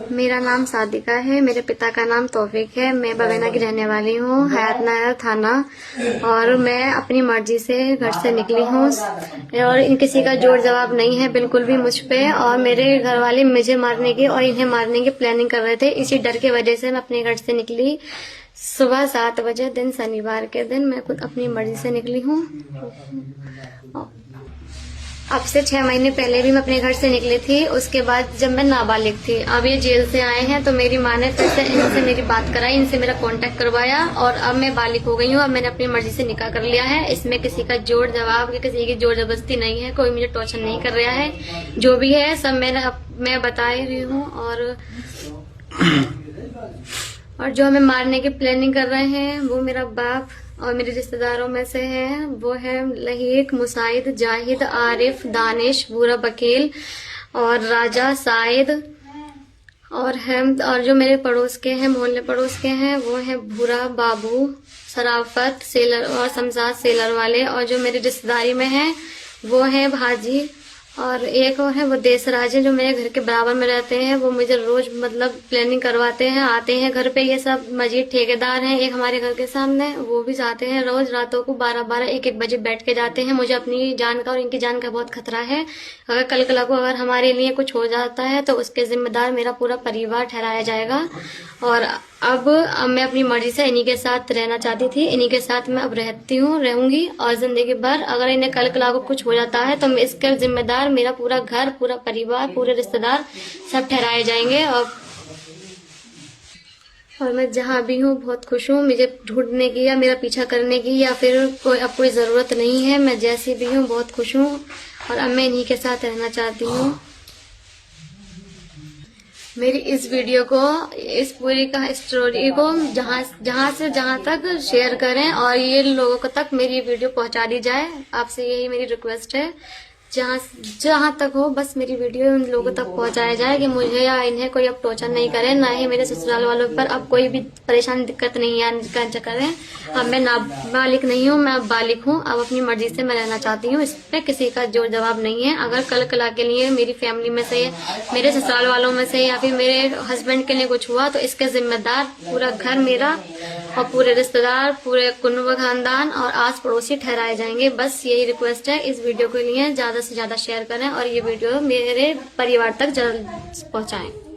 मेरा नाम सादिका है। मेरे पिता का नाम तौफीक है। मैं बवेना की रहने वाली हूँ, हयात नगर थाना। और मैं अपनी मर्जी से घर से निकली हूँ और इन किसी का जोर जवाब नहीं है बिल्कुल भी मुझ पे। और मेरे घर वाले मुझे मारने की और इन्हें मारने की प्लानिंग कर रहे थे। इसी डर की वजह से मैं अपने घर से निकली। सुबह 7 बजे दिन शनिवार के दिन मैं खुद अपनी मर्जी से निकली हूँ। अब से 6 महीने पहले भी मैं अपने घर से निकली थी, उसके बाद जब मैं नाबालिग थी। अब ये जेल से आए हैं तो मेरी माँ ने फिर से इनसे मेरी बात कराई, इनसे मेरा कांटेक्ट करवाया और अब मैं बालिग हो गई हूँ। अब मैंने अपनी मर्जी से निकाह कर लिया है। इसमें किसी का जोर जवाब या किसी की जोर जबरदस्ती नहीं है। कोई मुझे टॉर्चर नहीं कर रहा है। जो भी है सब मैं बता ही रही हूँ। और जो हमें मारने की प्लानिंग कर रहे हैं वो मेरा बाप और मेरे रिश्तेदारों में से है। वो है लहीक, मुसाइद, जाहिद, आरिफ, दानिश, बूरा बकील और राजा, साइद और जो मेरे पड़ोस के हैं, मोहल्ले पड़ोस के हैं, वो है भूरा, बाबू, सराफत, सेलर और शमशाद सेलर वाले। और जो मेरी रिश्तेदारी में है वो है भाजी और एक और है वो देशराज है, जो मेरे घर के बराबर में रहते हैं। वो मुझे रोज प्लानिंग करवाते हैं, आते हैं घर पे। ये सब मजीद ठेकेदार हैं एक हमारे घर के सामने, वो भी जाते हैं रोज रातों को 12-12, 1-1 बजे बैठ के जाते हैं। मुझे अपनी जान का और इनकी जान का बहुत खतरा है। अगर कल को अगर हमारे लिए कुछ हो जाता है तो उसके जिम्मेदार मेरा पूरा परिवार ठहराया जाएगा। और अब मैं अपनी मर्जी से इन्हीं के साथ रहना चाहती थी, इन्हीं के साथ मैं अब रहूंगी और जिंदगी भर। अगर इन्हें कल को कुछ हो जाता है तो मैं इसका जिम्मेदार मेरा पूरा घर, पूरा परिवार, पूरे रिश्तेदार सब ठहराए जाएंगे। और मैं जहाँ भी हूँ बहुत खुश हूँ। मुझे ढूंढने की या मेरा पीछा करने की या फिर अब कोई जरूरत नहीं है। मैं जैसी भी हूँ बहुत खुश हूँ और अब मैं इन्हीं के साथ रहना चाहती हूँ। मेरी इस वीडियो को, इस पूरी का स्टोरी को जहाँ से जहाँ तक शेयर करें और ये लोगों तक मेरी वीडियो पहुँचा दी जाए। आपसे यही मेरी रिक्वेस्ट है। जहाँ तक हो बस मेरी वीडियो उन लोगों तक पहुँचाया जाए कि मुझे या इन्हें कोई अब टॉर्चर नहीं करे, ना ही मेरे ससुराल वालों पर अब कोई भी परेशानी दिक्कत नहीं करें। अब मैं नाबालिग नहीं हूँ, मैं अब बालिग हूँ। अब अपनी मर्जी से मैं रहना चाहती हूँ। इस पे किसी का जोर जवाब नहीं है। अगर कल के लिए मेरी फैमिली में से, मेरे ससुराल वालों में से या फिर मेरे हस्बैंड के लिए कुछ हुआ तो इसके जिम्मेदार पूरा घर मेरा और पूरे रिश्तेदार, पूरे कुनबा खानदान और आस पड़ोसी ठहराए जाएंगे। बस यही रिक्वेस्ट है। इस वीडियो के लिए ज्यादा से ज्यादा शेयर करें और ये वीडियो मेरे परिवार तक जल्द पहुंचाएं।